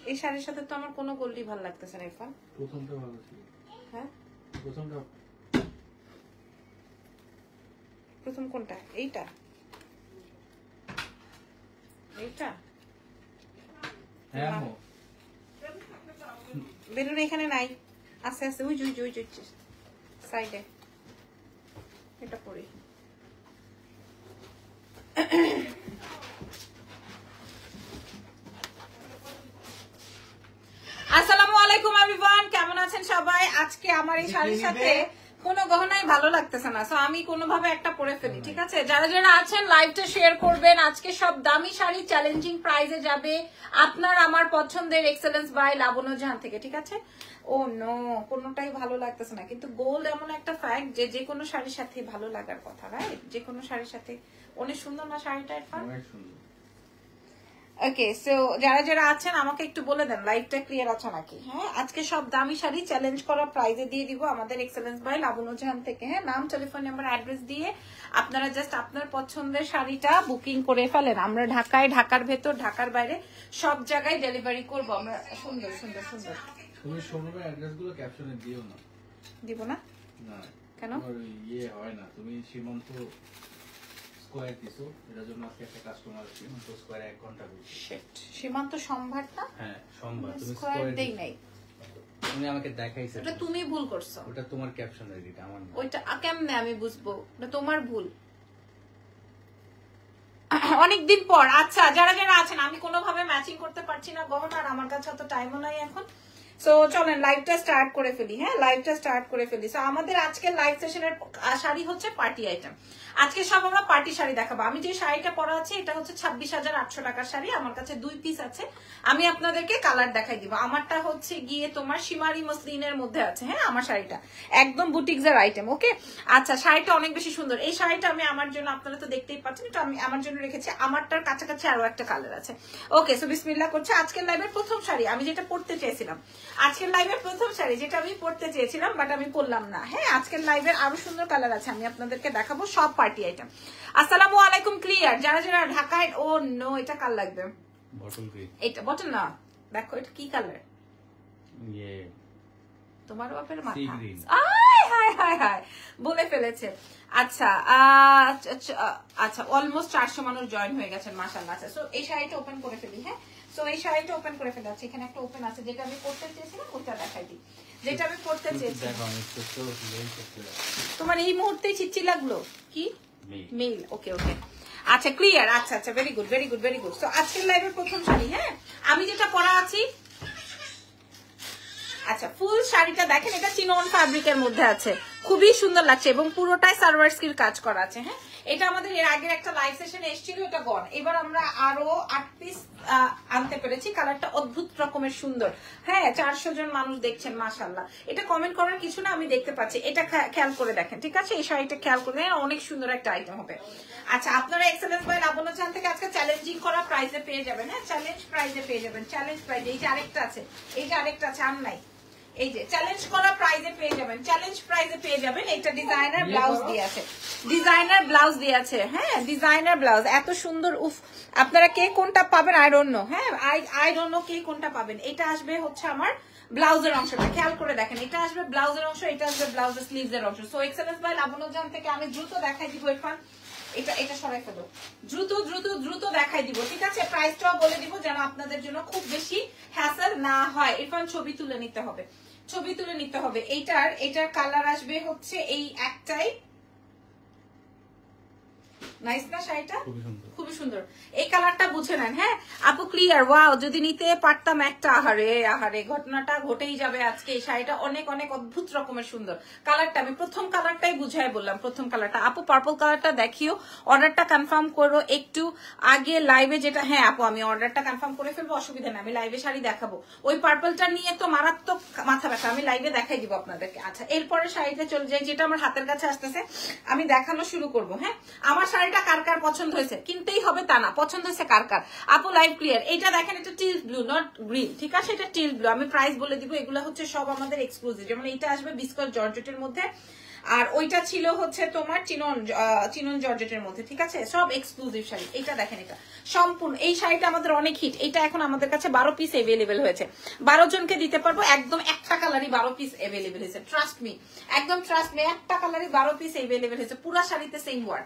এই শাড়ির সাথে তো আমার কোনো গোল্ডই ভালো লাগতেছে না ইরফান। প্রথমটা ভালো ছিল। হ্যাঁ প্রথমটা প্রথম কোনটা? এইটা এইটা হ্যাঁ মো বেলুন এখানে নাই, আছে আছে ওই ওই সাইডে। এটা পরি। আসসালামু আলাইকুম এভরিওয়ান, কেমন আছেন সবাই? আজকে আমার এই শাড়ির সাথে কোনো গহনাই ভালো লাগতেছে না, সো আমি কোনোভাবে একটা পরে ফেলি, ঠিক আছে? যারা যারা আছেন লাইভটা শেয়ার করবেন। আজকে সব দামি শাড়ি চ্যালেঞ্জিং প্রাইজে যাবে আপনার আমার পছন্দের এক্সেলেন্স বাই লাবণ্য জাহান থেকে, ঠিক আছে? ও নো, কোনোটাই ভালো লাগতেছে না, কিন্তু গোল্ড এমন একটা ফ্যাক্ট যে যে কোনো শাড়ির সাথে ভালো লাগার কথা, রাইট? যে কোনো শাড়ির সাথে অনেক সুন্দর না শাড়িটা? অনেক সুন্দর। ওকে, সো যারা যারা আছেন আমাকে একটু বলে দেন লাইভটা ক্লিয়ার আছে নাকি। হ্যাঁ, আজকে সব দামি শাড়ি চ্যালেঞ্জ করা প্রাইজে দিয়ে দিব আমাদের এক্সেলেন্স বাই লাবণ্য জাহান থেকে। হ্যাঁ, নাম, টেলিফোন নাম্বার, অ্যাড্রেস দিয়ে আপনারা জাস্ট আপনার পছন্দের শাড়িটা বুকিং করে ফেলেন। আমরা ঢাকায়, ঢাকার ভেতর, ঢাকার বাইরে সব জায়গায় ডেলিভারি করব আমরা। সুন্দর সুন্দর সুন্দর। তুমি শোরুমের অ্যাড্রেসগুলো ক্যাপশনে দিও না। দিব না? না কেন? ইয়ে হয় না। তুমি সীমান্ত স্কয়ার দিছো, এটার জন্য আজকে একটা কাস্টমার সীমান্ত স্কয়ারে 1 ঘন্টা বসে। শিট, সীমান্ত সম্ভারটা? হ্যাঁ, সম্ভব। তুমি স্কয়ার দেই নাই। তুমি আমাকে দেখাইছো। এটা তুমি ভুল করছো। ওটা তোমার ক্যাপশনের এটা আমার না। ওইটা কেমনে আমি বুঝবো? এটা তোমার ভুল। অনেকদিন পর। আচ্ছা, যারা যারা আছেন, আমি কোনোভাবে ম্যাচিং করতে পারছি না গহনা, আর আমার কাছে অত টাইমও নাই এখন। সো চলেন লাইভটা স্টার্ট করে ফেলি। হ্যাঁ, লাইভটা স্টার্ট করে ফেলি। সো আমাদের আজকের লাইভ সেশনের শাড়ি হচ্ছে পার্টি আইটেম। আজকে সব আমরা পার্টি শাড়ি দেখাবো। আমি যে শাড়িটা পরা আছে এটা হচ্ছে 26,800 টাকার শাড়ি। আমার কাছে 2 পিস আছে, আমি আপনাদেরকে কালার দেখাই দিব। আমারটা হচ্ছে গিয়ে তোমার শিমারি মসলিনের মধ্যে আছে। হ্যাঁ, আমার শাড়িটা একদম বুটিক্সের আইটেম। ওকে, আচ্ছা, শাড়িটা অনেক বেশি সুন্দর। এই শাড়িটা আমি আমার জন্য, আপনারা তো দেখতেই পাচ্ছেন, এটা আমি আমার জন্য রেখেছি। আমারটার কাছাকাছি আরো একটা কালার আছে। ওকে, সো বিসমিল্লাহ করছে। আজকের লাইভের প্রথম শাড়ি আমি যেটা পরতে চেয়েছিলাম, আজকের লাইভের প্রথম শাড়ি যেটা আমি পরতে চেয়েছিলাম বাট আমি পরলাম না। হ্যাঁ, আজকের লাইভের আরো সুন্দর কালার আছে, আমি আপনাদেরকে দেখাবো। সব পার্টি আইটেম। আসসালামু আলাইকুম, ক্লিয়ার? যারা যারা ঢাকায়, ও নো, এটা কাল লাগবে, বটল গ্রিন। এটা বটল না, দেখো এটা কি কালার? ইয়ে তোমার বাপের মাথা। Sea green. আয় হায় হায় হায়, বলে ফেলেছে। আচ্ছা আচ্ছা, অলমোস্ট 400 মানুষ জয়েন হয়ে গেছেন, মাশাআল্লাহ। আচ্ছা, সো এই শাড়িটা ওপেন করে ফেলি। হ্যাঁ, সো এই শাড়িটা ওপেন করে ফেলা আছে। এখানে একটা ওপেন আছে, যেটা আমি পড়তে চেয়েছিলাম ওটা দেখাই দিই। যেটা আমি পড়তে চেয়েছিলাম। দেখো আমি তো লেন করতে যাচ্ছি। তোমার এই মুহূর্তেই চিচ্ছি লাগলো কি? মেল। ওকে ওকে, আচ্ছা ক্লিয়ার। আচ্ছা আচ্ছা, very good very good very good. So আজকের লাইভের প্রথম শাড়ি। হ্যাঁ, আমি যেটা পরা আছি, আচ্ছা ফুল শাড়িটা দেখেন, এটা চিনন ফ্যাব্রিকের মধ্যে আছে, খুবই সুন্দর লাগছে এবং পুরোটাই সার্ভারস্কির কাজ করা আছে। হ্যাঁ, এটা আমাদের এর আগের একটা লাইভ সেশনে এসেছিল, এটা গন। এবার আমরা আরো 8 পিস আনতে পেরেছি। কালারটা অদ্ভুত রকমের সুন্দর। হ্যাঁ, 400 জন মানুষ দেখছেন, মাশাআল্লাহ। এটা কমেন্ট করার কিছু না, আমি দেখতে পাচ্ছি। এটা খেয়াল করে দেখেন, ঠিক আছে? এই শাড়িটা খেয়াল করে দেখেন, অনেক সুন্দর একটা আইটেম হবে। আচ্ছা, আপনারা এক্সেলেন্স বাই লাবণ্য জাহান থেকে আজকে চ্যালেঞ্জিং করা প্রাইসে পেয়ে যাবেন। হ্যাঁ, চ্যালেঞ্জ প্রাইসে পেয়ে যাবেন, চ্যালেঞ্জ প্রাইস। এই যে আরেকটা আছে, এই যে আরেকটা আছে, আর নাই, এই যে চ্যালেঞ্জ করা প্রাইজে পেয়ে যাবেন, চ্যালেঞ্জ প্রাইজে পেয়ে যাবেন। এটা ডিজাইনার ব্লাউজ দিয়ে আছে, ডিজাইনার ব্লাউজ দিয়ে আছে। হ্যাঁ, ডিজাইনার ব্লাউজ, এত সুন্দর। উফ, আপনারা কে কোনটা পাবেন আই ডোন্ট নো। হ্যাঁ, আই ডোন্ট নো কে কোনটা পাবেন। এটা আসবে হচ্ছে আমার ব্লাউজের অংশটা, খেয়াল করে দেখেন। এটা আসবে ব্লাউজের অংশ, এটা আসবে ব্লাউজের স্লিভসের অংশ। সো এক্সেলেন্স বাই লাবণ্য জাহান থেকে আমি দ্রুত দেখাই দিব। ইরফান এটা এটা সরাই ফেলো, দ্রুত দ্রুত দ্রুত দেখাই দিব, ঠিক আছে? প্রাইসটাও বলে দিব যেন আপনাদের জন্য খুব বেশি হ্যাসেল না হয়। ইরফান ছবি তুলে নিতে হবে, ছবি তুলে নিতে হবে। এটার কালার আসবে হচ্ছে এই একটাই। নাইস না শাড়িটা? খুবই সুন্দর। এই কালারটা বুঝে নেন। হ্যাঁ আপু, ক্লিয়ার। ওয়াও, যদি নিতে পারতাম একটা। আহারে আহারে, ঘটনাটা ঘটেই যাবে আজকে। এই শাড়িটা অনেক অনেক অদ্ভুত রকমের সুন্দর। কালারটা আমি প্রথম কালারটাই বুঝাই বললাম, প্রথম কালারটা। আপু পার্পল কালারটা দেখিও, অর্ডারটা কনফার্ম করো একটু আগে লাইভে যেটা। হ্যাঁ আপু, আমি অর্ডারটা কনফার্ম করে ফেলবো, অসুবিধা নেই। আমি লাইভে শাড়ি দেখাবো। ওই পার্পলটা নিয়ে তো মারাত্মক মাথা ব্যথা, আমি লাইভে দেখাই দিব আপনাদেরকে। আচ্ছা, এরপরে শাড়িতে চলে যাই, যেটা আমার হাতের কাছে আসতেছে, আমি দেখানো শুরু করবো। হ্যাঁ, আমার শাড়িটা কার কার পছন্দ হয়েছে, কিনতেই হবে তা না, পছন্দ হয়েছে কার কার। আপু লাইভ ক্লিয়ার। এটা দেখেন, এটা টিল ব্লু, নট গ্রিন, ঠিক আছে? এটা টিল ব্লু। আমি প্রাইস বলে দিব, এগুলো হচ্ছে সব আমাদের এক্সক্লুসিভ। যেমন এটা আসবে বিস্কুট জর্জেটের মধ্যে, আর ওইটা ছিল হচ্ছে তোমার চিনন জর্জেটের মধ্যে, ঠিক আছে? সব এক্সক্লুসিভ শাড়ি। এটা দেখেন, এটা সম্পূর্ণ এই শাড়িটা আমাদের অনেক হিট। এটা এখন আমাদের কাছে 12 পিস এভেলেবেল হয়েছে, 12 জনকে দিতে পারবো। একদম একটা কালারই 12 পিস এভেলেবেল হয়েছে, ট্রাস্ট মি, একদম ট্রাস্ট মি, একটা কালারই 12 পিস এভেলেবেল হয়েছে, পুরা শাড়িতে সেম ওয়ার্ড।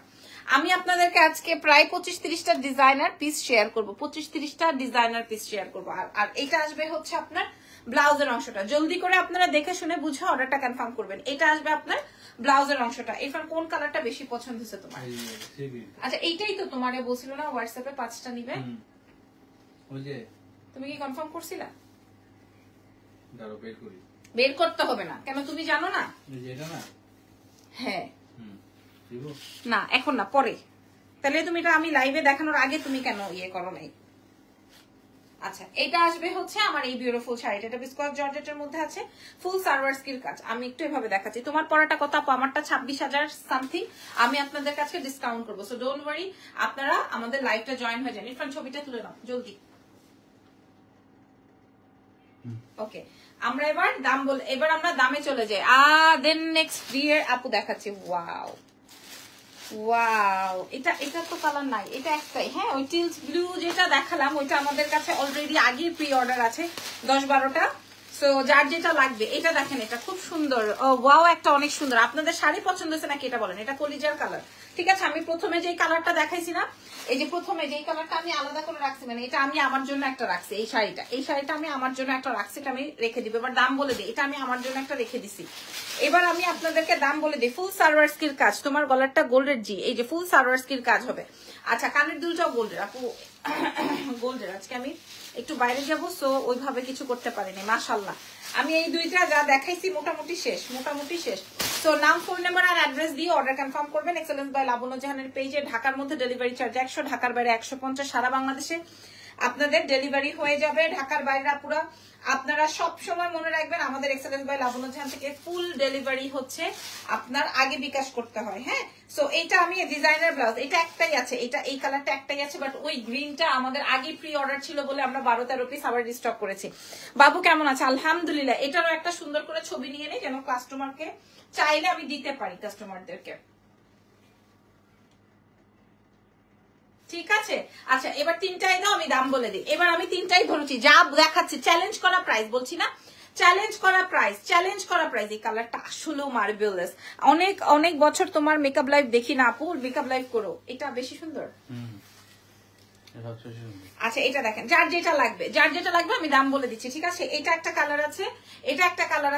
আমি আপনাদেরকে আজকে প্রায় 25-30টা ডিজাইনার পিস শেয়ার করবো, 25-30টা ডিজাইনার পিস শেয়ার করবো। আর এটা আসবে হচ্ছে আপনার ব্লাউজের অংশটা। জলদি করে আপনারা দেখে শুনে বুঝে অর্ডারটা কনফার্ম করবেন। এটা আসবে আপনার ব্লাউজের অংশটা। এরপর কোন কালারটা বেশি পছন্দ হয়েছে তোমার? আচ্ছা এইটাই তো তোমারে বলছিল না হোয়াটসঅ্যাপে 5টা নিবে, তুমি কি কনফার্ম করছিলা? বের করতে হবে না কেন, তুমি জানো না? হ্যাঁ না এখন না, পরে। তাহলে তুমি এটা আমি লাইভে দেখানোর আগে তুমি কেন ইয়ে করো নাই? আচ্ছা এটা আসবে হচ্ছে আমার এই বিউটিফুল শাড়িটা, এটা বিস্কট জর্জেটের মধ্যে আছে, ফুল সার্ভারস্কির কাজ। আমি একটু এভাবে দেখাচ্ছি। তোমার পরাটা কত আপু? আমারটা 26,000 সামথিং। আমি আপনাদের কাছে ডিসকাউন্ট করবো, সো ডোন্ট ওয়ারি, আপনারা আমাদের লাইভটা জয়েন হয়ে যান। ইরফান ছবিটা তুলে নাও জলদি। ওকে আমরা এবার আমরা দামে চলে যাই। দেন নেক্সট বিয়ের আপু দেখাচ্ছি। ওয়াও ওয়াও, এটা তো কালার নাই, এটা একটাই। হ্যাঁ ওই টিলস ব্লু যেটা দেখালাম ওইটা আমাদের কাছে অলরেডি আগে প্রি অর্ডার আছে 10-12টা। সো যার যেটা লাগবে এটা দেখেন, এটা খুব সুন্দর। ওয়াও, একটা অনেক সুন্দর। আপনাদের শাড়ি পছন্দ হয়েছে নাকি এটা বলেন। এটা কলিজার কালার, ঠিক আছে? আমি প্রথমে যে কালারটা দেখাইছি না, এই যে প্রথমে যে কালারটা আমি আলাদা করে রাখছি, মানে এটা আমি আমার জন্য একটা রাখছি। এই শাড়িটা আমি আমার জন্য একটা রাখছি, এটা আমি রেখে দিব। এবার দাম বলে দিই, এটা আমি আমার জন্য একটা রেখে দিছি। এবার আমি আপনাদেরকে দাম বলে দিই। ফুল সার্ভারস্কির কাজ, তোমার গলারটা গোল্ডের, জি এই যে ফুল সার্ভারস্কির কাজ হবে। আচ্ছা কানের দুলটাও গোল্ডের আপু, গোল্ডের। আজকে আমি একটু বাইরে যাবো, সো ওইভাবে কিছু করতে পারিনি। মাশাআল্লাহ আমি এই দুইটা যা দেখাইছি মোটামুটি শেষ। সো নাম, ফোন নাম্বার আর অ্যাড্রেস দিয়ে অর্ডার কনফার্ম করবেন। এক্সেলেন্স বাই লাবণ্য জাহানের পেজে। ঢাকার মধ্যে ডেলিভারি চার্জ 100, ঢাকার বাইরে 150। সারা বাংলাদেশে আপনাদের ডেলিভারি হয়ে যাবে। ঢাকার বাইরে পুরো আপনারা সব সময় মনে রাখবেন আমাদের এক্সেলেন্স বাই লাবণ্য জাহান থেকে ফুল ডেলিভারি হচ্ছে আপনার আগে বিকাশ করতে হয়। হ্যাঁ সো এটা আমি ডিজাইনার ব্লাউজ, এটা একটাই আছে, এটা এই কালারটা একটাই আছে, বাট ওই গ্রিনটা আমাদের আগে প্রি অর্ডার ছিল বলে আমরা 12-13 পিস আবার রিস্টক করেছি। বাবু কেমন আছে? আলহামদুলিল্লাহ। এটারও একটা সুন্দর করে ছবি নিয়ে নেই যেন কাস্টমারকে চাইলে আমি দিতে পারি কাস্টমারদেরকে, ঠিক আছে? আচ্ছা এবার তিনটাই দাও, আমি দাম বলে দিই। এবার আমি তিনটাই ধরেছি, যা দেখাচ্ছি চ্যালেঞ্জ করা প্রাইস, বলছি না চ্যালেঞ্জ করা প্রাইস। এই কালারটা আসলেও মার্ভেলাস। অনেক বছর তোমার মেকআপ লাইভ দেখি না আপু, মেকআপ লাইভ করো, এটা বেশি সুন্দর। আচ্ছা এটা দেখেন, যার যেটা লাগবে আমি দাম বলে দিচ্ছি, ঠিক আছে? এটা একটা কালার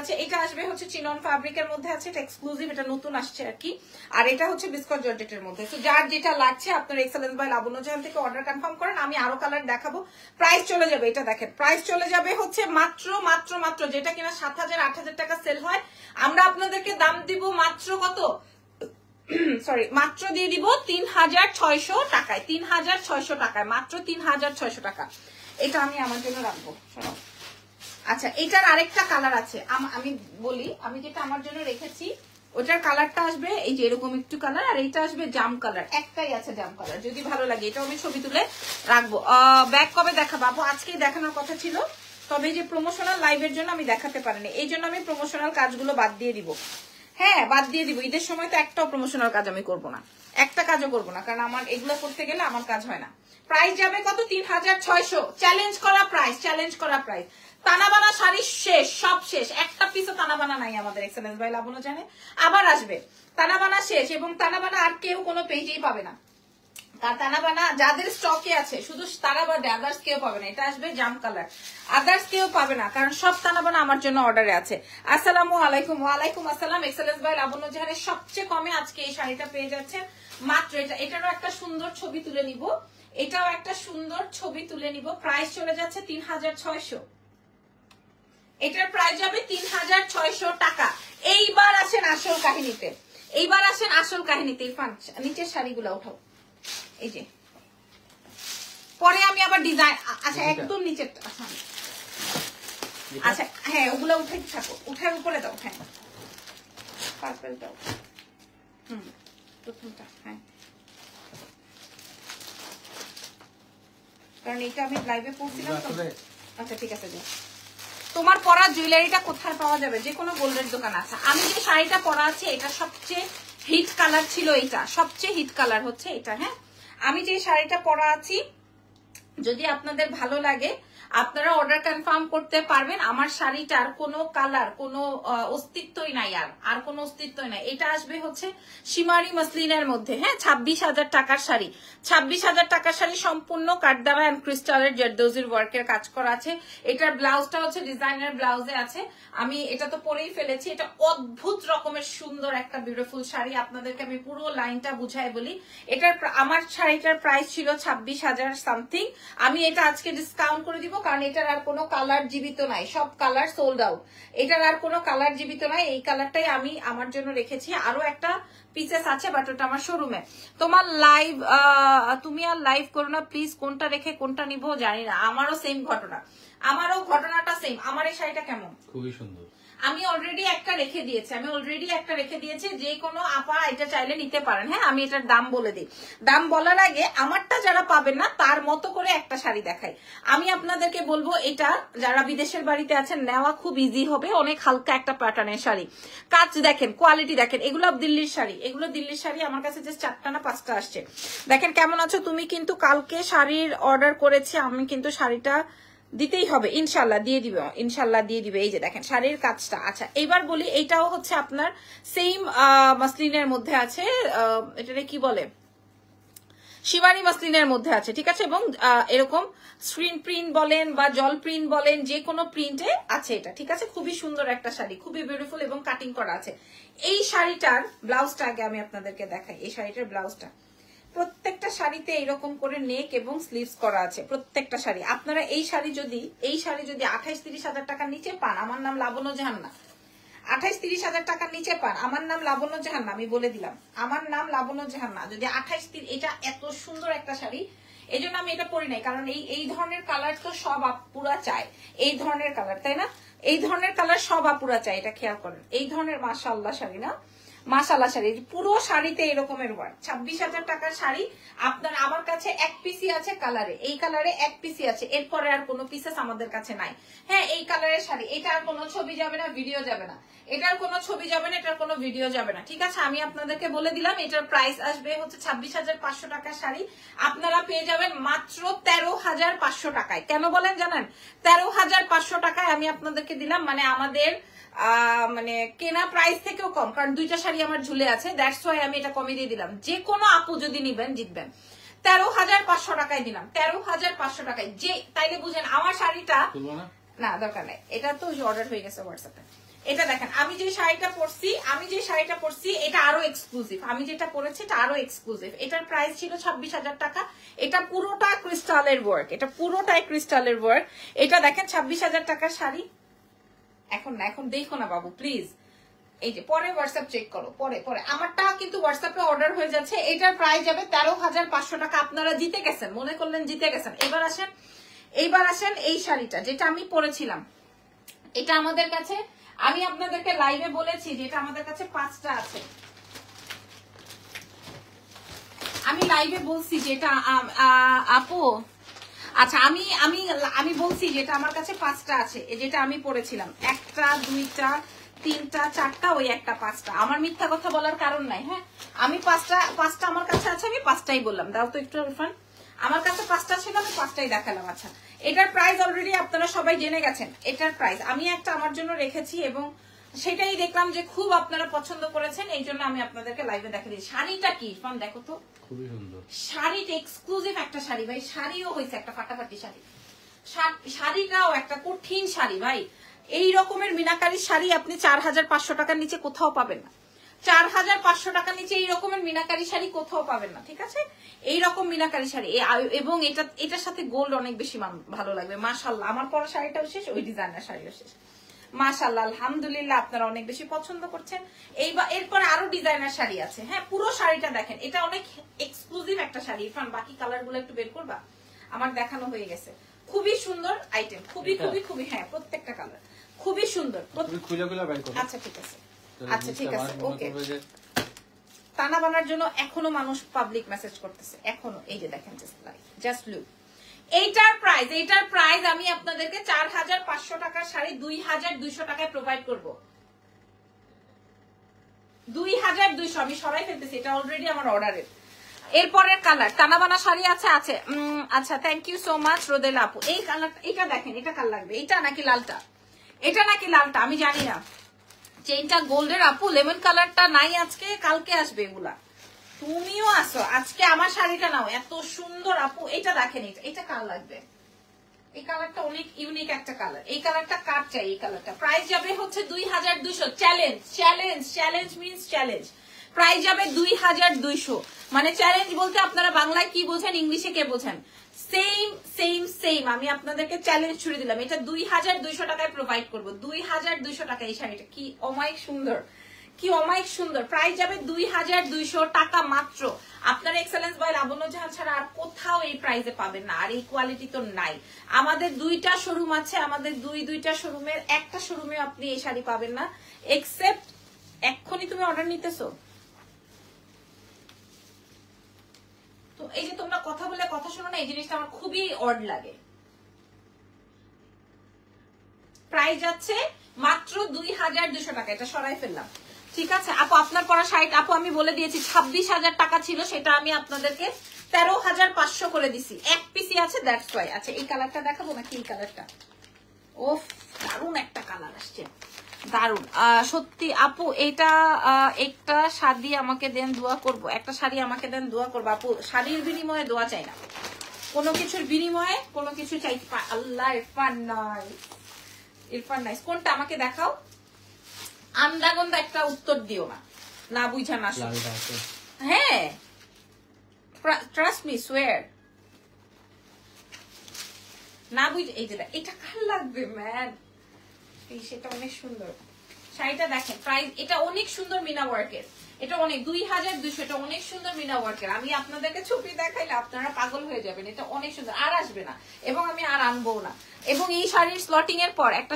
আছে, এটা আসবে হচ্ছে চিনন ফ্যাব্রিকের মধ্যে আছে, এটা এক্সক্লুসিভ, এটা নতুন আসছে আর কি। আর এটা হচ্ছে বিস্কট জর্জেটের মধ্যে। তো যার যেটা লাগছে আপনার এক্সেলেন্স বাই লাবণ্য জাহান থেকে অর্ডার কনফার্ম করেন। আমি আরো কালার দেখাবো। প্রাইস চলে যাবে, এটা দেখেন প্রাইস চলে যাবে হচ্ছে মাত্র যেটা কিনা 7,000-8,000 টাকা সেল হয়, আমরা আপনাদেরকে দাম দিব মাত্র কত, সরি মাত্র দিয়ে দিব 3,600 টাকায়, 3,600 টাকায়, মাত্র 3,600 টাকা। এটা আমি আমার জন্য রাখবো। আচ্ছা এটার আরেকটা কালার আছে, আমি বলি, আমি যেটা আমার জন্য রেখেছি ওটার কালারটা আসবে এই যে এরকম একটু কালার, আর এইটা আসবে জাম কালার, একটাই আছে জাম কালার। যদি ভালো লাগে এটাও আমি ছবি তুলে রাখবো। ব্যাগ কবে দেখাবো আপু? আজকেই দেখানোর কথা ছিল, তবে যে প্রমোশনাল লাইভের জন্য আমি দেখাতে পারিনি, এই জন্য আমি প্রমোশনাল কাজগুলো বাদ দিয়ে দিব। হ্যাঁ বাদ দিয়ে দিব, ঈদের সময় তো একটাও প্রমোশনাল কাজ আমি করবো না, একটা কাজও করবো না, কারণ আমার এগুলো করতে গেলে আমার কাজ হয় না। প্রাইস যাবে কত? 3,600। চ্যালেঞ্জ করা প্রাইস। তানাবানা শাড়ি শেষ, সব শেষ, একটা পিসও তানাবানা নাই আমাদের এক্সেলেন্স বাই লাবণ্য জানে। আবার আসবে, তানাবানা শেষ, এবং তানাবানা আর কেউ কোনো পেজেই পাবে না। তানাবানা যাদের স্টকে আছে শুধু তারা বাদে আদার্স কেউ পাবে না। এটা আসবে জাম কালার, আদার্স কেউ পাবে না, কারণ সব তানাবানা আমার জন্য অর্ডারে আছে। আসসালামু আলাইকুম। ওয়ালাইকুম আসসালাম। এক্সেলেন্স বাই লাবণ্য জাহানের সবচেয়ে কমে আজকে এই শাড়িটা পেয়ে যাচ্ছে মাত্র। এটারও একটা সুন্দর ছবি তুলে নিব, এটাও একটা সুন্দর ছবি তুলে নিব। প্রাইস চলে যাচ্ছে 3,600। এটার প্রাইস যাবে 3,600 টাকা। এইবার আসেন আসল কাহিনীতে। ইরফান নিচের শাড়িগুলো উঠাও, এই যে পরে আমি আবার ডিজাইন, আচ্ছা একদম নিচের, আচ্ছা হ্যাঁ ওগুলো উঠে থাকো, উঠার উপরে দাও। হ্যাঁ পার্পল দাও, প্রথমটা। হ্যাঁ কারণ এটা আমি লাইভে পড়ছিলাম তো। আচ্ছা ঠিক আছে, যাও তোমার পরা জুয়েলারিটা কোথায় পাওয়া যাবে? যে কোনো গোল্ডের দোকান আছে। আমি যে শাড়িটা পরা আছে এটা সবচেয়ে হিট কালার ছিল, এটা সবচেয়ে হিট কালার হচ্ছে এটা। হ্যাঁ, আমি যে শাড়িটা পরা আছি, যদি আপনাদের ভালো লাগে আপনারা অর্ডার কনফার্ম করতে পারবেন। আমার শাড়িটার কোনো কালার, কোনো অস্তিত্বই নাই, আর কোনো অস্তিত্বই নাই। এটা আসবে হচ্ছে শিমারি মসলিনের মধ্যে। হ্যাঁ, 26,000 টাকার শাড়ি, 26,000 টাকার শাড়ি, সম্পূর্ণ কাঠদামা এন্ড ক্রিস্টালের জারদোজির ওয়ার্কের কাজ করা আছে। এটার ব্লাউজটা হচ্ছে ডিজাইনার ব্লাউজে আছে। আমি এটা তো পরেই ফেলেছি। এটা অদ্ভুত রকমের সুন্দর একটা বিউটিফুল শাড়ি। আপনাদেরকে আমি পুরো লাইনটা বুঝাই বলি। এটার আমার শাড়িটার প্রাইস ছিল 26,000 সামথিং। আমি এটা আজকে ডিসকাউন্ট করে দিব, কারণ এটার আর কোনো কালার জীবিত নাই, সব কালার সোল্ড আউট। এটার আর কোনো কালার জীবিত নাই, এই কালারটাই আমি আমার জন্য রেখেছি। আরো একটা পিসেস আছে, বাট ওটা আমার শোরুমে। তোমার লাইভ, তুমি আর লাইভ করো না প্লিজ, কোনটা রেখে কোনটা নিবো জানি না। আমারও সেম ঘটনা, আমারও ঘটনাটা সেম। আমার এই শাড়িটা কেমন? খুবই সুন্দর। আমি অলরেডি একটা রেখে দিয়েছি, যে কোনো আপা এটা চাইলে নিতে পারেন। হ্যাঁ, আমি এটার দাম বলে দিই। দাম বলার আগে আমারটা যারা পাবেন না তার মতো করে একটা শাড়ি দেখাই। আমি আপনাদেরকে বলবো, এটা যারা বিদেশের বাড়িতে আছেন নেওয়া খুব ইজি হবে। অনেক হালকা একটা প্যাটার্নের শাড়ি, কাজ দেখেন, কোয়ালিটি দেখেন। এগুলো দিল্লির শাড়ি, এগুলো দিল্লির শাড়ি। আমার কাছে যে 4টা না 5টা আসছে। দেখেন কেমন আছো তুমি? কিন্তু কালকে শাড়ির অর্ডার করেছি আমি, কিন্তু শাড়িটা দিতেই হবে ইনশাল্লাহ, দিয়ে দিবে, ইনশাল্লাহ দিয়ে দিবে। এই যে দেখেন শাড়ির কাজটা। আচ্ছা, এইবার বলি, এইটাও হচ্ছে আপনার সেম মাসলিনের মধ্যে আছে। এটারে কি বলে, শিবানী মাসলিনের মধ্যে আছে, ঠিক আছে। এবং এরকম স্ক্রিন প্রিন্ট বলেন বা জল প্রিন্ট বলেন, যে কোনো প্রিন্টে আছে এটা, ঠিক আছে। খুবই সুন্দর একটা শাড়ি, খুবই বিউটিফুল এবং কাটিং করা আছে। এই শাড়িটার ব্লাউজটা আগে আমি আপনাদেরকে দেখাই। এই শাড়িটার ব্লাউজটা, প্রত্যেকটা শাড়িতে এইরকম করে নেক এবং স্লিভস করা আছে প্রত্যেকটা শাড়ি। আপনারা এই শাড়ি যদি 28-30 হাজার টাকার নিচে পান, আমার নাম লাবণ্য জাহান্না। 28-30 হাজার টাকার নিচে পান, আমার নাম লাবণ্য জাহান্না। আমি বলে দিলাম, আমার নাম লাবণ্য জাহান্না। যদি 28-30, এটা এত সুন্দর একটা শাড়ি, এই জন্য আমি এটা পরি নাই, কারণ এই ধরনের কালার তো সব আপুরা চায়। এই ধরনের কালার, তাই না? এই ধরনের কালার সব আপুরা চায়, এটা খেয়াল করেন। এই ধরনের মাশাআল্লাহ শাড়ি না, মাশাআল্লাহ শাড়ি, পুরো শাড়িতে এরকমের ওয়ার্ক। 26,000 টাকার শাড়ি আপনার, আমার কাছে এক পিসি আছে কালারে, এই কালারে এক পিসি আছে, এরপরে আর কোনো পিসেস আমাদের কাছে নাই। হ্যাঁ, এই কালারের শাড়ি, এটার কোনো ছবি যাবে না, ভিডিও যাবে না, এটার কোনো ছবি যাবে না, এটার কোনো ভিডিও যাবে না, ঠিক আছে। আমি আপনাদেরকে বলে দিলাম, এটার প্রাইস আসবে হচ্ছে 26,500 টাকার শাড়ি আপনারা পেয়ে যাবেন মাত্র 13,500 টাকায়। কেন বলেন জানেন? 13,500 টাকায় আমি আপনাদেরকে দিলাম, মানে আমাদের মানে কেনা প্রাইস থেকেও কম, কারণ 2টা শাড়ি আমার ঝুলে আছে, দ্যাটস ওয়াই আমি এটা কমিয়ে দিয়ে দিলাম। যে কোনো আপু যদি নিবেন জিতবেন। 13,500 টাকায় দিলাম, 13,500 টাকায়। যে তাইলে বুঝেন আমার শাড়িটা না, দরকার নাই, এটা তো অর্ডার হয়ে গেছে হোয়াটসঅ্যাপে। এটা দেখেন, আমি যে শাড়িটা পরছি এটা আরো এক্সক্লুসিভ। আমি যেটা পরেছি এটা আরো এক্সক্লুসিভ। এটার প্রাইস ছিল 26,000 টাকা। এটা পুরোটা ক্রিস্টালের ওয়ার্ক, এটা পুরোটাই ক্রিস্টালের ওয়ার্ক। এটা দেখেন 26,000 টাকার শাড়ি। এখন না, এখন দেখো না বাবু প্লিজ, এই যে পরে হোয়াটসঅ্যাপ চেক করো, পরে আমারটা কিন্তু হোয়াটসঅ্যাপে অর্ডার হয়ে যাচ্ছে। এটার প্রাইস যাবে 13,500 টাকা। আপনারা জিতে গেছেন, মনে করলেন জিতে গেছেন। এইবার আসেন এই শাড়িটা যেটা আমি পরেছিলাম, এটা আমাদের কাছে, আমি আপনাদেরকে লাইভে বলেছি যে এটা আমাদের কাছে 5টা আছে। আমি লাইভে বলছি যে এটা আপু, আচ্ছা আমি বলছি যে এটা আমার কাছে 5টা আছে, যেটা আমি পরেছিলাম। 1টা 2টা 3টা 4টা, ওই একটা 5টা। আমার মিথ্যা কথা বলার কারণ নাই। হ্যাঁ, আমি 5টা আমার কাছে আছে, আমি 5টাই বললাম। দাও তো একটু ইরফান, আমার কাছে 5টা ছিল, আমি 5টাই দেখালাম। আচ্ছা, এটার প্রাইস অলরেডি আপনারা সবাই জেনে গেছেন। এটার প্রাইস আমি একটা আমার জন্য রেখেছি এবং সেটাই দেখলাম যে খুব আপনারা পছন্দ করেছেন, এই জন্য আমি আপনাদেরকে লাইভে দেখে দিই। শাড়িটা কি ইরফান দেখো তো, খুবই সুন্দর শাড়িটা, এক্সক্লুসিভ একটা শাড়ি ভাই। শাড়িও হয়েছে একটা ফাটাফাটি শাড়ি, শাড়িটাও একটা কঠিন শাড়ি ভাই। এই রকমের মিনাকারি শাড়ি আপনি 4,500 টাকার নিচে কোথাও পাবেন না। 4,500 টাকার নিচে এই রকমের মিনাকারি শাড়ি কোথাও পাবেন না, ঠিক আছে। এইরকম মিনাকারি শাড়ি, এবং এটার সাথে গোল্ড অনেক বেশি ভালো লাগবে। মাশাআল্লাহ, আমার পরা শাড়িটাও শেষ, ওই ডিজাইনার শাড়িও শেষ। মাশাআল্লাহ, আলহামদুলিল্লাহ, আপনারা অনেক বেশি পছন্দ করছেন। এরপরে আরো ডিজাইনার শাড়ি আছে। হ্যাঁ, পুরো শাড়িটা দেখেন, এটা অনেক এক্সক্লুসিভ একটা শাড়ি। ইরফান বাকি কালার গুলো একটু বের করবা, আমার দেখানো হয়ে গেছে। খুবই সুন্দর আইটেম, খুবই খুবই খুবই, হ্যাঁ প্রত্যেকটা কালার খুবই সুন্দর। আচ্ছা ঠিক আছে, আচ্ছা ঠিক আছে, ওকে। টানা বানার জন্য এখনো মানুষ পাবলিক মেসেজ করতেছে, এখনো। এই যে দেখেন, জাস্ট লুক, এইটার প্রাইস আমি আপনাদেরকে 4500 টাকার শাড়ি 2200 টাকায় প্রোভাইড করব। 2200 আমি সরাই ফেলতেছি, এটা অলরেডি আমার অর্ডারের। এরপরের কালার টানাবানা শাড়ি আছে। আচ্ছা, থ্যাংক ইউ সো মাচ রোদেলা আপু। এই কালারটা, এটা দেখেন, এটা কাল লাগবে, এটা নাকি লালটা, এটা নাকি লালটা আমি জানি না। চেইনটা গোল্ডের আপু, লেমন কালারটা নাই আজকে, কালকে আসবে এগুলা। তুমিও আসো আজকে, আমার শাড়িটা নাও, এত সুন্দর আপু। এটা দেখেন, এটা কাল লাগবে, এই কালারটা অনেক ইউনিক একটা কালার। এই কালারটা কার চাই? এই কালারটা প্রাইস যাবে হচ্ছে 2200। Challenge challenge challenge means challenge. Price যাবে 2200। মানে চ্যালেঞ্জ বলতে আপনারা বাংলায় কি বোঝেন, ইংলিশে কে বোঝেন? Same same same. আমি আপনাদেরকে চ্যালেঞ্জ ছুড়ে দিলাম, এটা 2200 টাকায় প্রোভাইড করবো। 2200 টাকা এই শাড়িটা। কি অমায়িক সুন্দর, কি অমায়িক সুন্দর। প্রাইস যাবে 2200 টাকা মাত্র। আপনার এক্সেলেন্স বাই লাবণ্য জাহান ছাড়া আর কোথাও এই প্রাইসে পাবেন না, আর এই কোয়ালিটি তো নাই। আমাদের 2টা শোরুম আছে, আমাদের দুইটা শোরুমের একটা শোরুমে আপনি এই শাড়ি পাবেন না, এক্সেপ্ট এক্ষুনি তুমি অর্ডার নিতেছো তো। এই যে তোমরা কথা বলে কথা শোনো না, এই জিনিসটা আমার খুবই অড লাগে। প্রাইস যাচ্ছে মাত্র 2200 টাকা, এটা সরাই ফেললাম। ঠিক আছে আপু, আপনার পরা শাড়িটা আপু আমি বলে দিয়েছি 26,000 টাকা ছিল, সেটা আমি আপনাদেরকে 13,500 করে দিছি। এক পিসি আছে, দ্যাটস ওয়াই। আচ্ছা, এই কালারটা দেখাবো নাকি? এই কালারটা ওফ, দারুন একটা কালার আসছে, দারুন সত্যি আপু। এটা একটা শাড়ি আমাকে দেন, দোয়া করব। একটা শাড়ি আমাকে দেন, দোয়া করবো আপু। শাড়ির বিনিময়ে দোয়া চাই না, কোনো কিছুর বিনিময়ে কোনো কিছু চাই। আল্লাহ, ইরফান নাইস। কোনটা আমাকে দেখাও। আন্দাগন্দা একটা উত্তর দিও না, না বুঝা না। হ্যাঁ, ট্রাস্ট মি, সোয়ার। না বুঝ, এই যে এটা কাল লাগবে ম্যান, সেটা অনেক সুন্দর শাড়িটা দেখেন। প্রাইস এটা অনেক সুন্দর, মিনা ওয়ার্কের। এটা অনেক 2200, এটা অনেক সুন্দর মিনা ওয়ার্কের। আমি আপনাদেরকে ছবি দেখাইলে আপনারা পাগল হয়ে যাবেন, এটা অনেক সুন্দর, আর আসবে না এবং আমি আর আনবো না। এবং এই শাড়ির স্লটিং এর পর একটা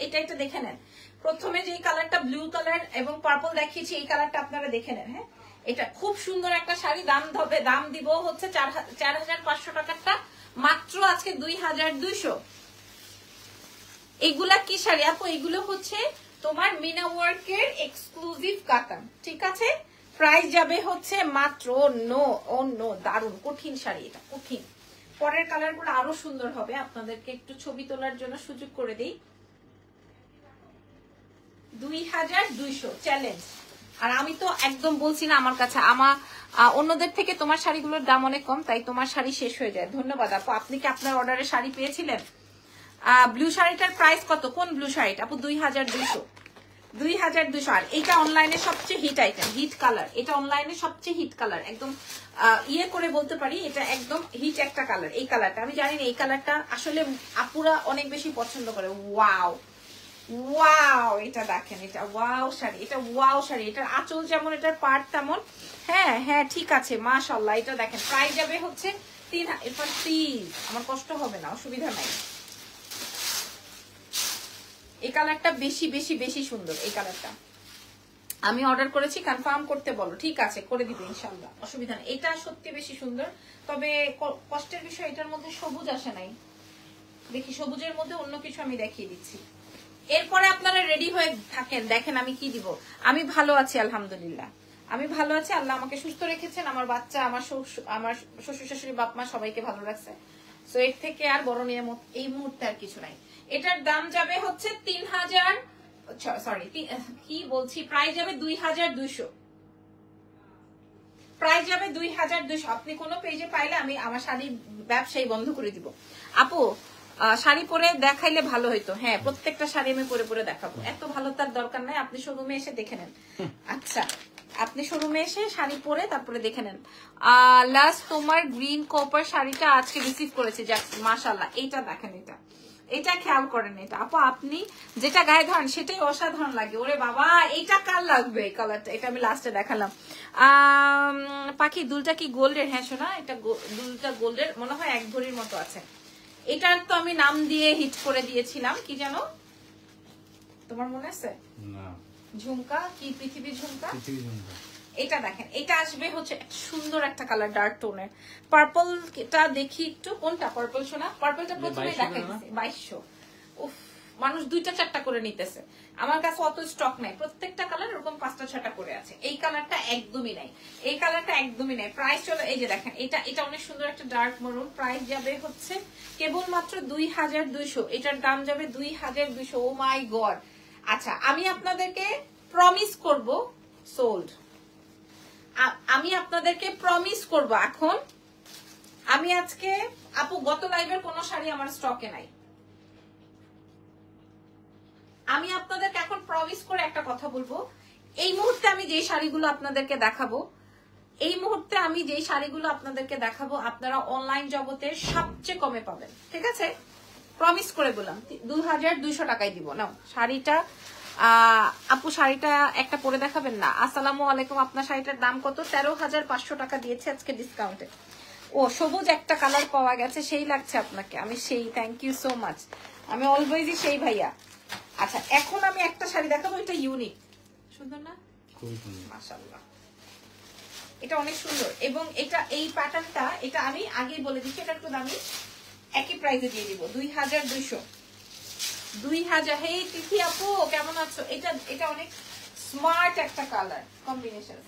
এটা দেখে নেন। প্রথমে যে কালারটা ব্লু কালার এবং পার্পল দেখিয়েছি, এই কালারটা আপনারা দেখে নেন। হ্যাঁ, এটা খুব সুন্দর একটা শাড়ি। দাম দিব হচ্ছে 4500 টাকারটা মাত্র আজকে 2200। এগুলা কি শাড়ি আপু? এগুলো হচ্ছে তোমার মিনা ওয়ার্কের এক্সক্লুসিভ কাতান। ঠিক আছে, প্রাইস যাবে হচ্ছে মাত্র নো দারুন কঠিন শাড়ি, এটা কঠিন। পরের কালার গুলো আরো সুন্দর হবে, আপনাদেরকে একটু ছবি তোলার জন্য সুযোগ করে দিই। 2200 চ্যালেঞ্জ। আর আমি তো একদম বলছি না, আমার কাছে অন্যদের থেকে তোমার শাড়িগুলোর দাম অনেক কম, তাই তোমার শাড়ি শেষ হয়ে যায়। ধন্যবাদ আপু। আপনি কি আপনার অর্ডারে শাড়ি পেয়েছিলেন? ব্লু শাড়িটার প্রাইস কত? কোন ব্লু শাড়িটা আপু? 2200। আর এটা অনলাইনে সবচেয়ে হিট আইটেম, হিট কালার। এটা অনলাইনে সবচেয়ে হিট কালার, একদম ইয়ে করে বলতে পারি এটা একদম হিট একটা কালার। এই কালারটা আমি জানি না, এই কালারটা আসলে আপুরা অনেক বেশি পছন্দ করে। ওয়াও ওয়াও, এটা দেখেন, এটা ওয়াও শাড়ি, এটা ওয়াও শাড়ি। এটার আঁচল যেমন, এটার পাড় তেমন। হ্যাঁ হ্যাঁ, ঠিক আছে, মাশাআল্লাহ। এটা দেখেন, প্রাইস যাবে হচ্ছে 3000। এরপর প্লিজ আমার কষ্ট হবে না, অসুবিধা নাই। এই কালারটা বেশি বেশি বেশি সুন্দর। এই কালারটা আমি অর্ডার করেছি, কনফার্ম করতে বলো। ঠিক আছে, করে দিবে ইনশাআল্লাহ, অসুবিধা নেই। এটা সত্যি বেশি সুন্দর, তবে কষ্টের বিষয় এটার মধ্যে সবুজ আসে নাই। দেখি সবুজের মধ্যে অন্য কিছু আমি দেখিয়ে দিচ্ছি। এরপরে আপনারা রেডি হয়ে থাকেন, দেখেন আমি কি দিব। আমি ভালো আছি আলহামদুলিল্লাহ, আমি ভালো আছি। আল্লাহ আমাকে সুস্থ রেখেছেন, আমার বাচ্চা, আমার শ্বশুর শাশুড়ি, বাপ মা সবাইকে ভালো রাখছে। সো এর থেকে আর বড় নিয়ামত এই মুহূর্তে আর কিছু নাই। এটার দাম যাবে হচ্ছে 3000, সরি কি বলছি, প্রাইস যাবে 2200। প্রাইস যাবে 2200। আপনি কোনো পেজে পাইলে আমি আমার শাড়ি ব্যবসায়ী বন্ধ করে দিব। আপু শাড়ি পরে দেখাইলে ভালো হইতো। হ্যাঁ, প্রত্যেকটা শাড়ি আমি পরে পরে দেখাবো, এত ভালো তার দরকার নাই। আপনি শোরুমে এসে দেখে নেন। আচ্ছা, আপনি শোরুমে এসে শাড়ি পরে তারপরে দেখে নেন। লাস্ট তোমার গ্রিন কপার শাড়িটা আজকে রিসিভ করেছে, যাক মাশাআল্লাহ। এইটা দেখেন, এটা খেয়াল করেন। এটা আপু আপনি যেটা গায়ে ধরেন সেটাই অসাধারণ লাগে। ওরে বাবা, এইটা কার লাগবে? এই কালারটা, এটা আমি লাস্টে দেখালাম। পাখি দুলটা কি গোল্ডের? হ্যাঁ শোনা, এটা দুলটা গোল্ডের, মনে হয় 1 ভরির মতো আছে। এটার তো আমি নাম দিয়ে হিট করে দিয়েছিলাম, কি জানো তোমার মনে আছে? না, ঝুমকা কি? পৃথিবীর ঝুমকা। এটা দেখেন, এটা আসবে হচ্ছে সুন্দর একটা কালার, ডার্ক টোনের পার্পল। এটা দেখি একটু, কোনটা পার্পল শোনা? পার্পলটা প্রথমে দেখাই দিছি 2200। উফ, মানুষ 2টা-4টা করে নিতেছে। আমার কাছে অত স্টক নাই, প্রত্যেকটা কালার এরকম 5টা-6টা করে আছে। এই কালারটা একদমই নাই, এই কালারটা একদমই নাই। প্রাইস চলো, এই যে দেখেন, এটা অনেক সুন্দর একটা ডার্ক মেরুন। প্রাইস যাবে হচ্ছে কেবলমাত্র 2200। এটার দাম যাবে 2200। ও মাই গড। আচ্ছা, আমি আপনাদেরকে প্রমিস করব সোল্ড। আমি আপনাদেরকে প্রমিস করব, এখন আমি আজকে আপু গত লাইভের কোন শাড়ি আমার স্টকে নাই। আমি আপনাদেরকে এখন প্রমিস করে একটা কথা বলবো, এই মুহূর্তে আমি যে শাড়িগুলো আপনাদেরকে দেখাবো, এই মুহূর্তে আমি যে শাড়িগুলো আপনাদেরকে দেখাবো আপনারা অনলাইন জগতে সবচেয়ে কমে পাবেন, ঠিক আছে? প্রমিস করে বললাম 2200 টাকায় দিব। নাও শাড়িটা। আপু শাড়িটা একটা পরে দেখাবেন না? আসসালামু আলাইকুম। আপনার শাড়িটার দাম কত? 13,500 টাকা দিয়েছে আজকে ডিসকাউন্টে। ও সবুজ একটা কালার পাওয়া গেছে, সেই লাগছে আপনাকে? আমি সেই, থ্যাংক ইউ সো মাচ। আমি অলওয়েজই সেই ভাইয়া। আচ্ছা, এখন আমি একটা শাড়ি দেখাবো, এটা ইউনিক, সুন্দর না? খুবই সুন্দর, মাশাআল্লাহ। এটা অনেক সুন্দর, এবং এটা এই প্যাটার্নটা, এটা আমি আগেই বলে দিচ্ছি, এটা একটু দামি, একই প্রাইসে দিয়ে দিব 2200। 2000। হেই তিথি আপু কেমন আছো? এটা অনেক স্মার্ট একটা কালার কম্বিনেশন।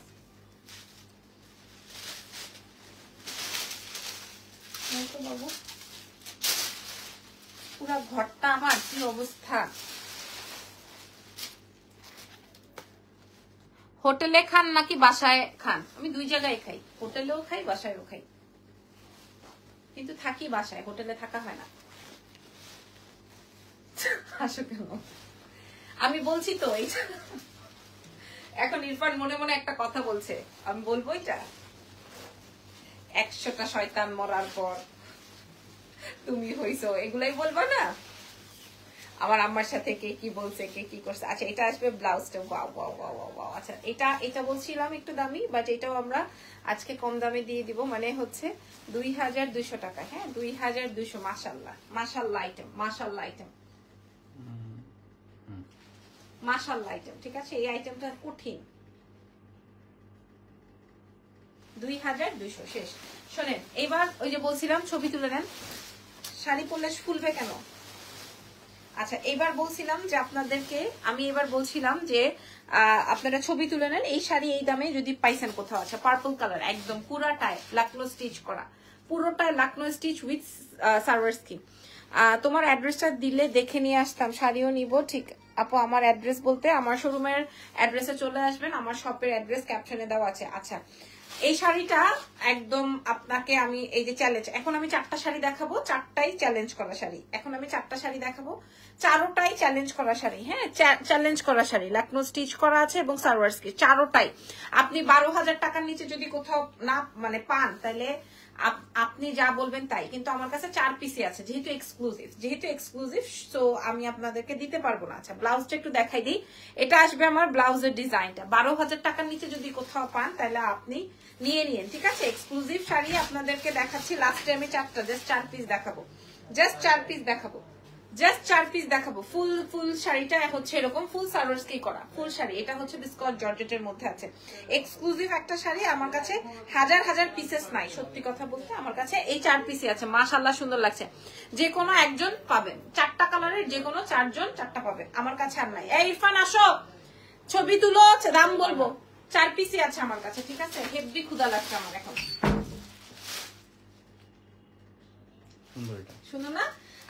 বাবু পুরা ঘরটা আমার কি অবস্থা। হোটেলে খান নাকি বাসায় খান? আমি 2 জায়গায় খাই, হোটেলেও খাই বাসায়ও খাই, কিন্তু থাকি বাসায়, হোটেলে থাকা হয় না। আসো কেন? আমি বলছি তো এইটা। এখন ইরফান মনে মনে একটা কথা বলছে, আমি বলবো এটা? 100টা শয়তান মরার পর তুমি হইছো, এগুলাই বলবা না? আমার আম্মার সাথে কে কি বলছে, কে কি করছে। আচ্ছা, এটা আসবে ব্লাউজটা। Wow wow wow wow. আচ্ছা, এটা বলছিলাম একটু দামি, বাট এটাও আমরা আজকে কম দামে দিয়ে দিব, মানে হচ্ছে 2200 টাকা। হ্যাঁ, 2200। মাশাআল্লাহ মাশাআল্লাহ আইটেম, মাশাআল্লাহ আইটেম, মাশাআল্লাহ আইটেম। ঠিক আছে, এই আইটেমটা কঠিন। 2200 শেষ। শোনেন, এবার ওই যে বলছিলাম ছবি তুলে নেন। শাড়ি পরলে ফুলবে কেন? আচ্ছা, এবার বলছিলাম যে আপনাদেরকে, আমি এবার বলছিলাম যে আপনারা ছবি তুলে নেন। এই শাড়ি এই দামে যদি পাইছেন কোথাও। আচ্ছা, পার্পল কালার, একদম পুরাটায় লাকনো স্টিচ করা, পুরোটায় লাকনো স্টিচ উইথ সার্ভারস্কি। তোমার অ্যাড্রেসটা দিলে দেখে নিয়ে আসতাম, শাড়িও নিব। ঠিক আপু, আমার অ্যাড্রেস বলতে আমার শোরুমের অ্যাড্রেসে চলে আসবেন, আমার শপের অ্যাড্রেস ক্যাপশনে দেওয়া আছে। আচ্ছা, এই শাড়িটা একদম আপনাকে আমি এই যে চ্যালেঞ্জ, এখন আমি 4টা শাড়ি দেখাবো, 4টাই চ্যালেঞ্জ করা শাড়ি। এখন আমি 4টা শাড়ি দেখাবো, 4টাই চ্যালেঞ্জ করা শাড়ি। হ্যাঁ, চ্যালেঞ্জ করা শাড়ি, লাকনো স্টিচ করা আছে এবং সার্ভারস্কি, 4টাই। আপনি 12,000 টাকার নিচে যদি কোথাও না মানে পান, তাহলে আপনি যা বলবেন তাই। কিন্তু আমার কাছে 4 পিসি আছে, যেহেতু এক্সক্লুসিভ, সো আমি আপনাদেরকে দিতে পারবো না। আচ্ছা, ব্লাউজটা একটু দেখাই দিই। এটা আসবে আমার ব্লাউজের ডিজাইনটা। 12,000 টাকার নিচে যদি কোথাও পান, তাহলে আপনি নিয়ে নিন, ঠিক আছে? এক্সক্লুসিভ শাড়ি আপনাদেরকে দেখাচ্ছি। লাস্টে আমি 4টা, জাস্ট 4 পিস দেখাবো, জাস্ট 4 পিস দেখাবো, জাস্ট 4 পিস দেখাবো। ফুল শাড়িটা হচ্ছে এরকম ফুল সার্ভারস্কি করা ফুল শাড়ি। এটা হচ্ছে বিস্কট জর্জেটের মধ্যে আছে, এক্সক্লুসিভ একটা শাড়ি। আমার কাছে হাজার পিসেস নাই, সত্যি কথা বলতে আমার কাছে এই 4 পিসই আছে। মাশাআল্লাহ, সুন্দর লাগছে। যে কোনো একজন পাবেন, 4টা কালারের যে কোনো 4 জন 4টা পাবেন। আমার কাছে আর নাই। এই ইরফান আসো, ছবি তুলো, দাম বলবো। 4 পিসই আছে আমার কাছে, ঠিক আছে? হেভি ক্ষুধা লাগছে আমার এখন। শুনো না,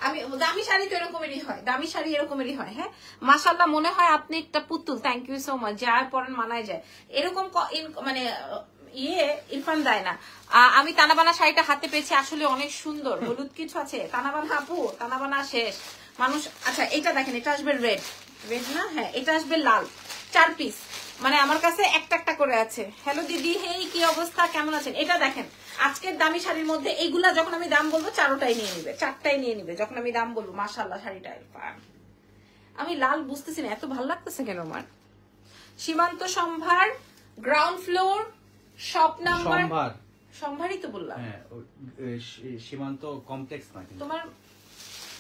আমি দামি শাড়ি তো এরকমেরই হয়, দামি শাড়ি এরকমেরই হয়। হ্যাঁ, মাশাআল্লাহ, মনে হয় আপনি একটা পুতুল। Thank you so much. যা পরেন মানায় যায়, এরকম মানে ইরফান দেয় না। আমি তানাবানা শাড়িটা হাতে পেয়েছি, আসলে অনেক সুন্দর। হলুদ কিছু আছে? তানাবানা আপু, তানাবানা শেষ মানুষ। আচ্ছা, এটা দেখেন, এটা আসবে রেড না? হ্যাঁ, এটা আসবে লাল। 4 পিস, মানে আমার কাছে একটা করে আছে। হ্যালো দিদি, হেই কি অবস্থা, কেমন আছেন? এটা দেখেন, আজকের দামি শাড়ির মধ্যে এইগুলা যখন আমি দাম বলবো 4টাই নিয়ে নিবে, 4টাই নিয়ে নিবে যখন আমি দাম বলবো। মাশাআল্লাহ, শাড়িটা আমি লাল বুঝতেছি না, এত ভালো লাগতেছে কেন আমার। সীমান্ত সম্ভার, গ্রাউন্ড ফ্লোর, শপ নাম্বার। সম্ভারই তো বললাম। হ্যাঁ, সীমান্ত কমপ্লেক্স না, তোমার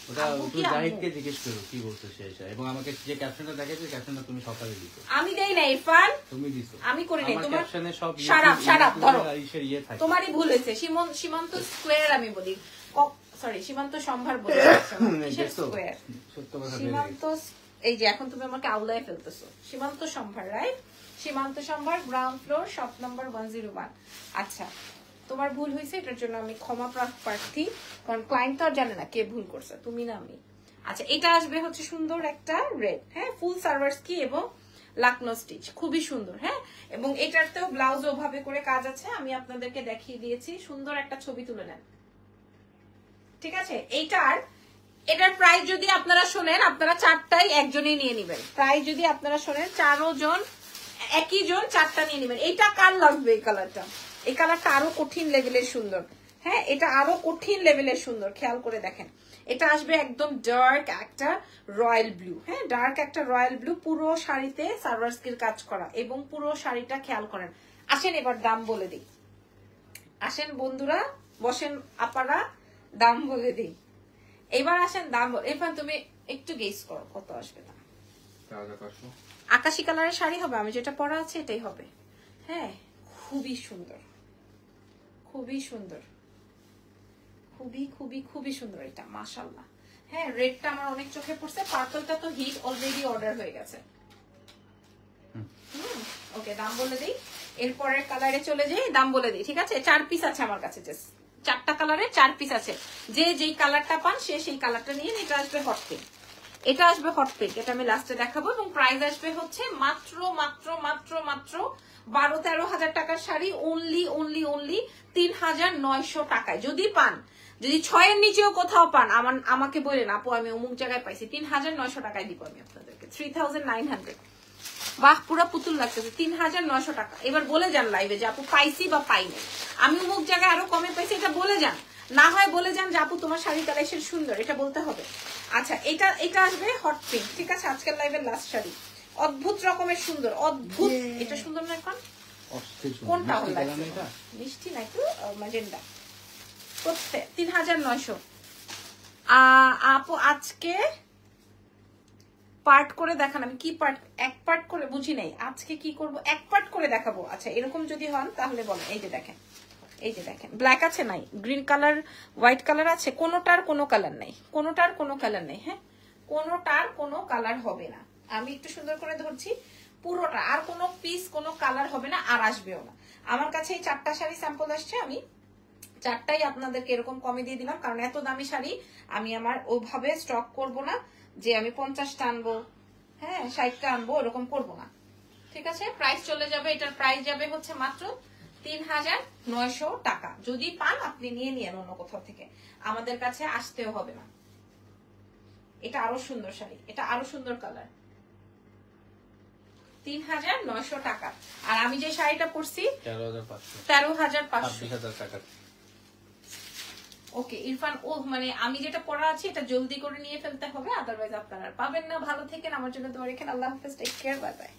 ওটা আম্মু তুই কি আম্মু? জাহিদকে জিজ্ঞেস করো কি বলতো সে এসে। এবং আমাকে যে ক্যাপশনটা দেখেছে ক্যাপশনটা তুমি সকালে দিছো, আমি দেই না ইরফান, তুমি দিছো। আমি করি নাই। আমার তোমার ক্যাপশনে সব শারাপ ধরো, ইয়ে থাকে। তোমারই ভুল হয়েছে। সীমান্ত স্কোয়ার আমি বলি, সরি সীমান্ত সম্ভার বলি, দেখছো? স্কোয়ার সত্য কথা বেরিয়ে সীমান্ত। এই যে এখন তুমি আমাকে আউলায় ফেলতেছো। সীমান্ত সম্ভার, রাইট? সীমান্ত সম্ভার, গ্রাউন্ড ফ্লোর, শপ নাম্বার 101। আচ্ছা, তোমার ভুল হয়েছে, এটার জন্য আমি ক্ষমা প্রার্থী, কারণ ক্লায়েন্ট তো আর জানে না কে ভুল করছে, তুমি না আমি। আচ্ছা, এটা আসবে হচ্ছে সুন্দর একটা রেড, হ্যাঁ, ফুল সার্ভার্স কি এবং লাকনো স্টিচ, খুবই সুন্দর, হ্যাঁ। এবং এটারতেও ব্লাউজ ওভাবে করে কাজ আছে, আমি আপনাদেরকে দেখিয়ে দিয়েছি। সুন্দর একটা ছবি তুলে নেন, ঠিক আছে? এটার প্রাইস যদি আপনারা শোনেন, আপনারা চারটাই একজনেই নিয়ে নেবেন। প্রাইস যদি আপনারা শোনেন, একই জন চারটা নিয়ে নেবেন। এইটা কার লাগবে? এই কালারটা, এই কালারটা আরো কঠিন লেভেলের সুন্দর, হ্যাঁ, এটা আরো কঠিন লেভেলের সুন্দর। খেয়াল করে দেখেন, এটা আসবে একদম ডার্ক একটা রয়্যাল ব্লু, হ্যাঁ, ডার্ক একটা রয়্যাল ব্লু, পুরো শাড়িতে সার্ভার্সকির কাজ করা, এবং পুরো শাড়িটা খেয়াল করেন। আসেন এবার দাম বলে দিই, আসেন বন্ধুরা, বসেন আপারা, দাম বলে দিই। এবার আসেন দাম বল। এবার তুমি একটু গেস করো কত আসবে দাম। 4500। আকাশি কালারের শাড়ি হবে, আমি যেটা পরা আছে এটাই হবে, হ্যাঁ। খুবই সুন্দর, খুবই সুন্দর, খুবই খুবই খুবই সুন্দর এটা, মাশাআল্লাহ। হ্যাঁ, রেডটা আমার অনেক চোখে পড়ছে, পার্পলটা তো হিট অলরেডি অর্ডার হয়ে গেছে। ওকে, দাম বলে দিই, এরপরের কালারে চলে যাই, দাম বলে দিই, ঠিক আছে? 4 পিস আছে আমার কাছে, জাস্ট 4টা কালারে 4 পিস আছে। যে যেই কালারটা পান সে সেই কালারটা নিয়ে। এটা আসবে হট পিঙ্ক, এটা আসবে হট পিঙ্ক, এটা আমি লাস্টে দেখাবো। এবং প্রাইস আসবে হচ্ছে মাত্র মাত্র মাত্র মাত্র 12-13 হাজার টাকার শাড়ি, অনলি অনলি অনলি 3900 টাকায়। যদি পান, যদি 6 এর নিচেও কোথাও পান, আমাকে বলেন আপু আমি অমুক জায়গায় পাইছি, 3900 টাকায় দিব আমি আপনাদেরকে, 3900। বাহ, পুরা পুতুল লাগতেছে, 3900 টাকা। এবার বলে যান লাইভে যে আপু পাইছি বা পাইনি, আমি অমুক জায়গায় আরো কমে পাইছি, এটা বলে যান। না হয় বলে যান যে আপু তোমার শাড়ি কালেকশন সুন্দর, এটা বলতে হবে। আচ্ছা, এটা আসবে হট পিঙ্ক, ঠিক আছে? আজকের লাইভের লাস্ট শাড়ি, অদ্ভুত রকমের সুন্দর, অদ্ভুত। এটা সুন্দর না? এখন কোনটা ভালো লাগছে? মিষ্টি না একটু ম্যাজেন্ডা, 3900। আপু আজকে পার্ট করে দেখান। আমি কি পার্ট? এক পার্ট করে বুঝি নাই, আজকে কি করব, এক পার্ট করে দেখাবো। আচ্ছা, এরকম যদি হন তাহলে বলেন। এই যে দেখেন, এই যে দেখেন, ব্ল্যাক আছে নাই, গ্রিন কালার, হোয়াইট কালার আছে, কোনোটার কোনো কালার নাই, কোনোটার কোনো কালার নেই, হ্যাঁ, কোনোটার কোনো কালার হবে না। আমি একটু সুন্দর করে ধরছি, পুরোটা, আর কোনো পিস কোনো কালার হবে না, আর আসবেও না। আমার কাছে এই 4টা শাড়ি স্যাম্পল আসছে, আমি 4টাই আপনাদেরকে এরকম কমে দিয়ে দিলাম, কারণ এত দামি শাড়ি আমি আমার ওইভাবে স্টক করব না যে আমি 50টা আনবো, হ্যাঁ 60টা আনবো, এরকম করব না, ঠিক আছে? প্রাইস চলে যাবে, এটার প্রাইস যাবে হচ্ছে মাত্র 3900 টাকা। যদি পান আপনি নিয়ে নিয়েন অন্য কোথাও থেকে, আমাদের কাছে আসতেও হবে না। এটা আরো সুন্দর শাড়ি, এটা আরো সুন্দর কালার, 3900 টাকা। আর আমি যে শাড়িটা পরছি 13500 টাকা। ওকে ইরফান, ও মানে আমি যেটা পড়া আছে এটা জলদি করে নিয়ে ফেলতে হবে, আদারওয়াইজ আপনারা পাবেন না। ভালো থেকেন, আমার জন্য দোয়া রাখেন। আল্লাহ হাফেজ, টেক কেয়ার, বাই বাই।